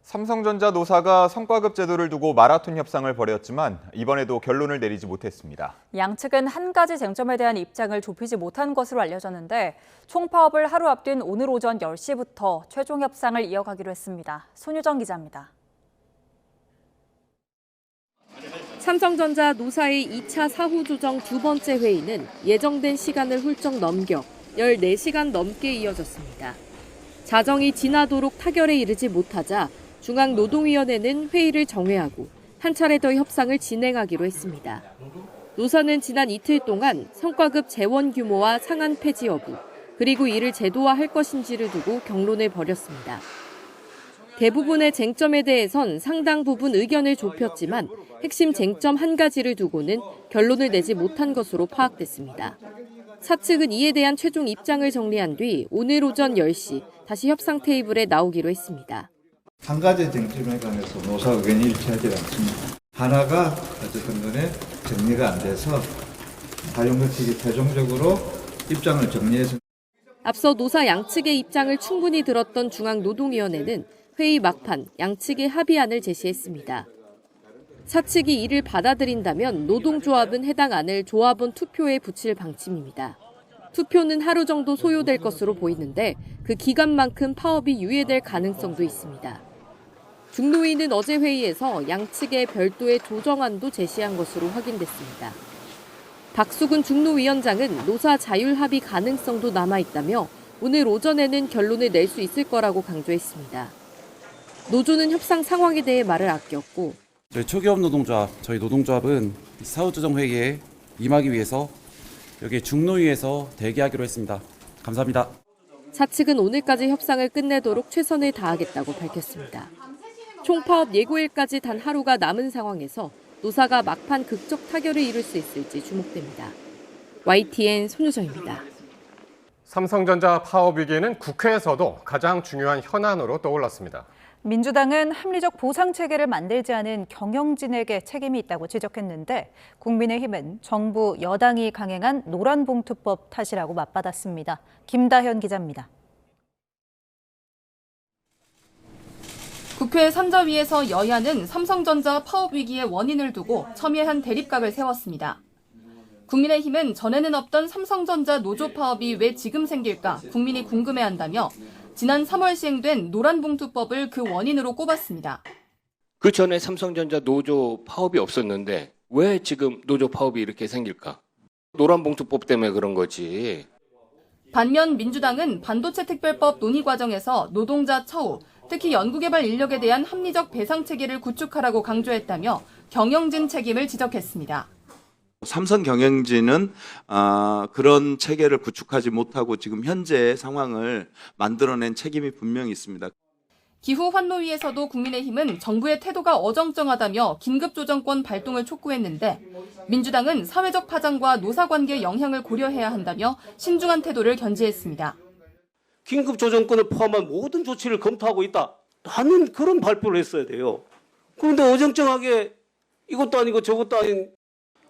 삼성전자 노사가 성과급 제도를 두고 마라톤 협상을 벌였지만 이번에도 결론을 내리지 못했습니다. 양측은 한 가지 쟁점에 대한 입장을 좁히지 못한 것으로 알려졌는데 총파업을 하루 앞둔 오늘 오전 10시부터 최종 협상을 이어가기로 했습니다. 손유정 기자입니다. 삼성전자 노사의 2차 사후 조정 두 번째 회의는 예정된 시간을 훌쩍 넘겨 14시간 넘게 이어졌습니다. 자정이 지나도록 타결에 이르지 못하자 중앙노동위원회는 회의를 정회하고 한 차례 더 협상을 진행하기로 했습니다. 노사는 지난 이틀 동안 성과급 재원 규모와 상한 폐지 여부, 그리고 이를 제도화할 것인지를 두고 경론을 벌였습니다. 대부분의 쟁점에 대해선 상당 부분 의견을 좁혔지만 핵심 쟁점 한 가지를 두고는 결론을 내지 못한 것으로 파악됐습니다. 사측은 이에 대한 최종 입장을 정리한 뒤 오늘 오전 10시 다시 협상 테이블에 나오기로 했습니다. 한 가지 쟁점에 관해서 노사 의견이 일치하지 않습니다. 하나가 어쨌든 간에 정리가 안 돼서 사용자 측이 최종적으로 입장을 정리해서 앞서 노사 양측의 입장을 충분히 들었던 중앙노동위원회는 회의 막판 양측의 합의안을 제시했습니다. 사측이 이를 받아들인다면 노동조합은 해당 안을 조합원 투표에 붙일 방침입니다. 투표는 하루 정도 소요될 것으로 보이는데 그 기간만큼 파업이 유예될 가능성도 있습니다. 중노위는 어제 회의에서 양측의 별도의 조정안도 제시한 것으로 확인됐습니다. 박수근 중노위원장은 노사 자율 합의 가능성도 남아있다며 오늘 오전에는 결론을 낼 수 있을 거라고 강조했습니다. 노조는 협상 상황에 대해 말을 아꼈고 저희 초기업 노동조합, 저희 노동조합은 사후조정회의에 임하기 위해서 여기 중노위에서 대기하기로 했습니다. 감사합니다. 사측은 오늘까지 협상을 끝내도록 최선을 다하겠다고 밝혔습니다. 총파업 예고일까지 단 하루가 남은 상황에서 노사가 막판 극적 타결을 이룰 수 있을지 주목됩니다. YTN 손유정입니다. 삼성전자 파업 위기는 국회에서도 가장 중요한 현안으로 떠올랐습니다. 민주당은 합리적 보상 체계를 만들지 않은 경영진에게 책임이 있다고 지적했는데 국민의힘은 정부 여당이 강행한 노란봉투법 탓이라고 맞받았습니다. 김다현 기자입니다. 국회 산자위에서 여야는 삼성전자 파업 위기의 원인을 두고 첨예한 대립각을 세웠습니다. 국민의힘은 전에는 없던 삼성전자 노조 파업이 왜 지금 생길까 국민이 궁금해한다며 지난 3월 시행된 노란봉투법을 그 원인으로 꼽았습니다. 그 전에 삼성전자 노조 파업이 없었는데 왜 지금 노조 파업이 이렇게 생길까? 노란봉투법 때문에 그런 거지. 반면 민주당은 반도체 특별법 논의 과정에서 노동자 처우, 특히 연구개발 인력에 대한 합리적 배상 체계를 구축하라고 강조했다며 경영진 책임을 지적했습니다. 삼성 경영진은 그런 체계를 구축하지 못하고 지금 현재 상황을 만들어낸 책임이 분명히 있습니다. 기후 환노위에서도 국민의힘은 정부의 태도가 어정쩡하다며 긴급조정권 발동을 촉구했는데 민주당은 사회적 파장과 노사관계 영향을 고려해야 한다며 신중한 태도를 견지했습니다. 긴급조정권을 포함한 모든 조치를 검토하고 있다 하는 그런 발표를 했어야 돼요. 그런데 어정쩡하게 이것도 아니고 저것도 아닌.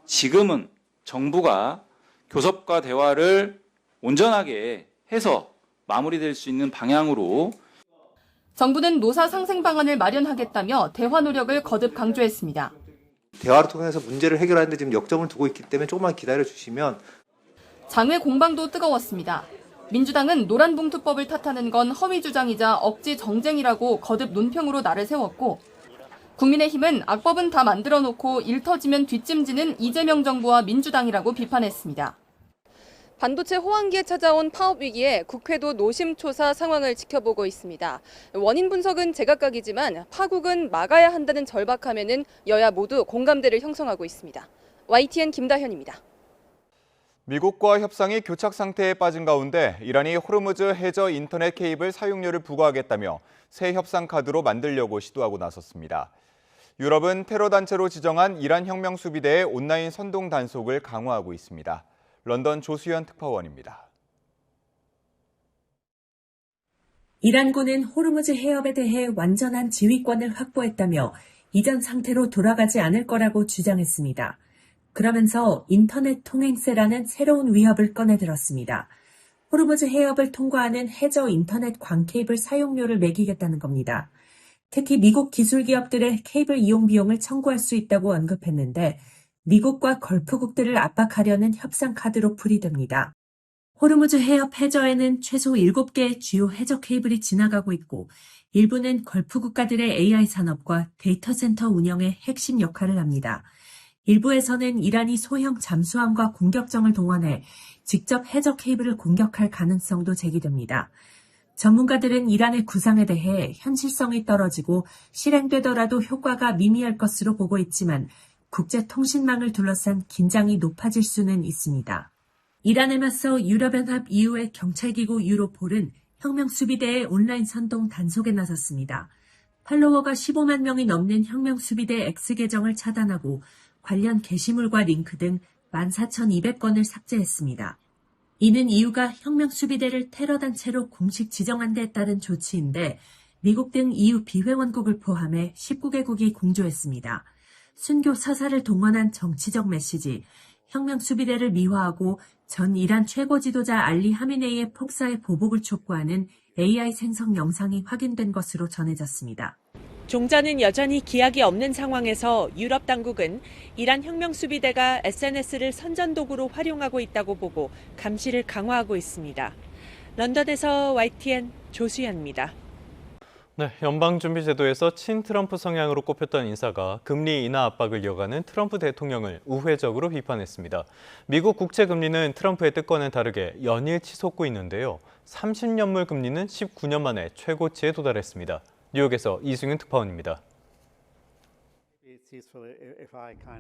지금은 정부가 교섭과 대화를 온전하게 해서 마무리될 수 있는 방향으로 정부는 노사 상생 방안을 마련하겠다며 대화 노력을 거듭 강조했습니다. 대화를 통해서 문제를 해결하는데 지금 역점을 두고 있기 때문에 조금만 기다려주시면. 장외 공방도 뜨거웠습니다. 민주당은 노란봉투법을 탓하는 건 허위 주장이자 억지 정쟁이라고 거듭 논평으로 날을 세웠고 국민의힘은 악법은 다 만들어 놓고 일 터지면 뒷짐지는 이재명 정부와 민주당이라고 비판했습니다. 반도체 호황기에 찾아온 파업 위기에 국회도 노심초사 상황을 지켜보고 있습니다. 원인 분석은 제각각이지만 파국은 막아야 한다는 절박함에는 여야 모두 공감대를 형성하고 있습니다. YTN 김다현입니다. 미국과 협상이 교착 상태에 빠진 가운데 이란이 호르무즈 해저 인터넷 케이블 사용료를 부과하겠다며 새 협상 카드로 만들려고 시도하고 나섰습니다. 유럽은 테러 단체로 지정한 이란 혁명 수비대의 온라인 선동 단속을 강화하고 있습니다. 런던 조수연 특파원입니다. 이란군은 호르무즈 해협에 대해 완전한 지휘권을 확보했다며 이전 상태로 돌아가지 않을 거라고 주장했습니다. 그러면서 인터넷 통행세라는 새로운 위협을 꺼내들었습니다. 호르무즈 해협을 통과하는 해저 인터넷 광 케이블 사용료를 매기겠다는 겁니다. 특히 미국 기술 기업들의 케이블 이용 비용을 청구할 수 있다고 언급했는데 미국과 걸프국들을 압박하려는 협상 카드로 풀이됩니다. 호르무즈 해협 해저에는 최소 7개의 주요 해저 케이블이 지나가고 있고 일부는 걸프 국가들의 AI 산업과 데이터 센터 운영에 핵심 역할을 합니다. 일부에서는 이란이 소형 잠수함과 공격정을 동원해 직접 해저 케이블을 공격할 가능성도 제기됩니다. 전문가들은 이란의 구상에 대해 현실성이 떨어지고 실행되더라도 효과가 미미할 것으로 보고 있지만 국제 통신망을 둘러싼 긴장이 높아질 수는 있습니다. 이란에 맞서 유럽연합 EU의 경찰기구 유로폴은 혁명수비대의 온라인 선동 단속에 나섰습니다. 팔로워가 15만 명이 넘는 혁명수비대 X 계정을 차단하고 관련 게시물과 링크 등 14,200건을 삭제했습니다. 이는 EU가 혁명수비대를 테러단체로 공식 지정한 데 따른 조치인데 미국 등 EU 비회원국을 포함해 19개국이 공조했습니다. 순교 서사를 동원한 정치적 메시지, 혁명수비대를 미화하고 전 이란 최고 지도자 알리 하미네이의 폭사의 보복을 촉구하는 AI 생성 영상이 확인된 것으로 전해졌습니다. 종전은 여전히 기약이 없는 상황에서 유럽 당국은 이란 혁명수비대가 SNS를 선전도구로 활용하고 있다고 보고 감시를 강화하고 있습니다. 런던에서 YTN 조수연입니다. 네, 연방준비제도에서 친트럼프 성향으로 꼽혔던 인사가 금리 인하 압박을 이어가는 트럼프 대통령을 우회적으로 비판했습니다. 미국 국채금리는 트럼프의 뜻과는 다르게 연일치 솟고 있는데요. 30년물 금리는 19년 만에 최고치에 도달했습니다. 뉴욕에서 이승윤 특파원입니다.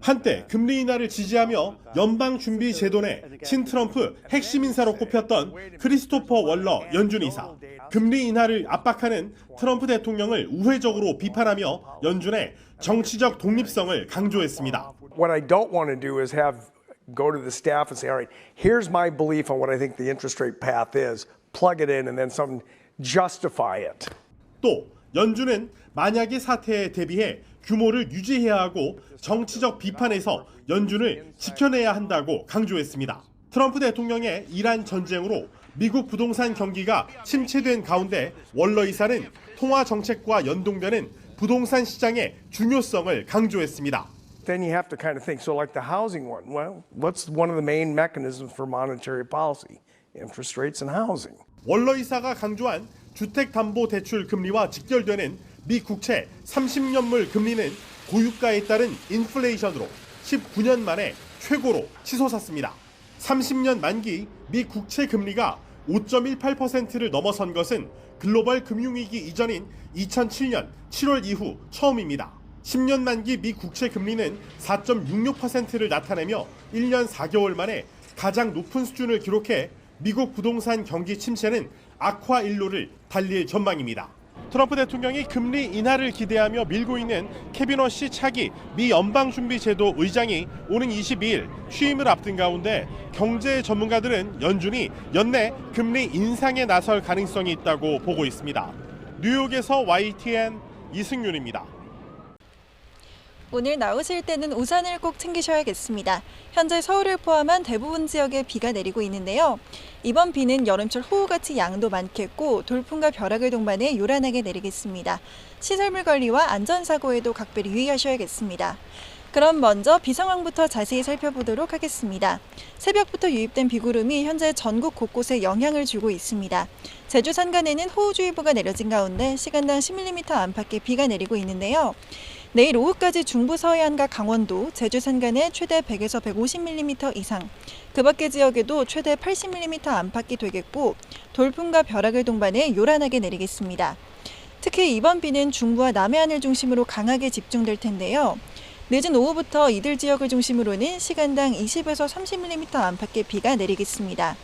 한때 금리 인하를 지지하며 연방준비제도 내 친트럼프 핵심 인사로 꼽혔던 크리스토퍼 월러 연준 이사. 금리 인하를 압박하는 트럼프 대통령을 우회적으로 비판하며 연준의 정치적 독립성을 강조했습니다. What I don't want to do is go to the staff and say, all right, here's my belief on what I think the interest rate path is, plug it in and then some justify it. 또 연준은 만약의 사태에 대비해 규모를 유지해야 하고 정치적 비판에서 연준을 지켜내야 한다고 강조했습니다. 트럼프 대통령의 이란 전쟁으로 미국 부동산 경기가 침체된 가운데 월러 이사는 통화 정책과 연동되는 부동산 시장의 중요성을 강조했습니다. Then you have to kind of think, so like the housing one, well, what's one of the main mechanisms for monetary policy? Interest rates and housing. 월러 이사가 강조한 주택담보대출 금리와 직결되는 미 국채 30년물 금리는 고유가에 따른 인플레이션으로 19년 만에 최고로 치솟았습니다. 30년 만기 미 국채 금리가 5.18%를 넘어선 것은 글로벌 금융위기 이전인 2007년 7월 이후 처음입니다. 10년 만기 미 국채 금리는 4.66%를 나타내며 1년 4개월 만에 가장 높은 수준을 기록해 미국 부동산 경기 침체는 악화 일로를 달릴 전망입니다. 트럼프 대통령이 금리 인하를 기대하며 밀고 있는 케빈 워시 차기 미 연방준비제도 의장이 오는 22일 취임을 앞둔 가운데 경제 전문가들은 연준이 연내 금리 인상에 나설 가능성이 있다고 보고 있습니다. 뉴욕에서 YTN 이승윤입니다. 오늘 나오실 때는 우산을 꼭 챙기셔야겠습니다. 현재 서울을 포함한 대부분 지역에 비가 내리고 있는데요. 이번 비는 여름철 호우같이 양도 많겠고 돌풍과 벼락을 동반해 요란하게 내리겠습니다. 시설물 관리와 안전사고에도 각별히 유의하셔야겠습니다. 그럼 먼저 비 상황부터 자세히 살펴보도록 하겠습니다. 새벽부터 유입된 비구름이 현재 전국 곳곳에 영향을 주고 있습니다. 제주 산간에는 호우주의보가 내려진 가운데 시간당 10mm 안팎의 비가 내리고 있는데요. 내일 오후까지 중부 서해안과 강원도, 제주 산간에 최대 100에서 150mm 이상, 그 밖의 지역에도 최대 80mm 안팎이 되겠고 돌풍과 벼락을 동반해 요란하게 내리겠습니다. 특히 이번 비는 중부와 남해안을 중심으로 강하게 집중될 텐데요. 늦은 오후부터 이들 지역을 중심으로는 시간당 20에서 30mm 안팎의 비가 내리겠습니다.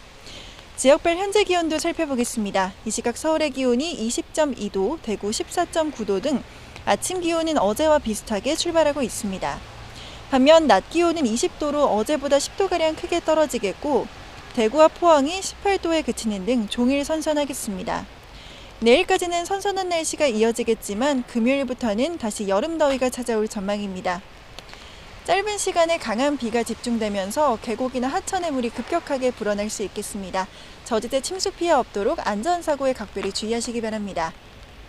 지역별 현재 기온도 살펴보겠습니다. 이 시각 서울의 기온이 20.2도, 대구 14.9도 등 아침 기온은 어제와 비슷하게 출발하고 있습니다. 반면 낮 기온은 20도로 어제보다 10도가량 크게 떨어지겠고 대구와 포항이 18도에 그치는 등 종일 선선하겠습니다. 내일까지는 선선한 날씨가 이어지겠지만 금요일부터는 다시 여름 더위가 찾아올 전망입니다. 짧은 시간에 강한 비가 집중되면서 계곡이나 하천의 물이 급격하게 불어날 수 있겠습니다. 저지대 침수 피해 없도록 안전사고에 각별히 주의하시기 바랍니다.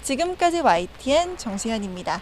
지금까지 YTN 정수현입니다.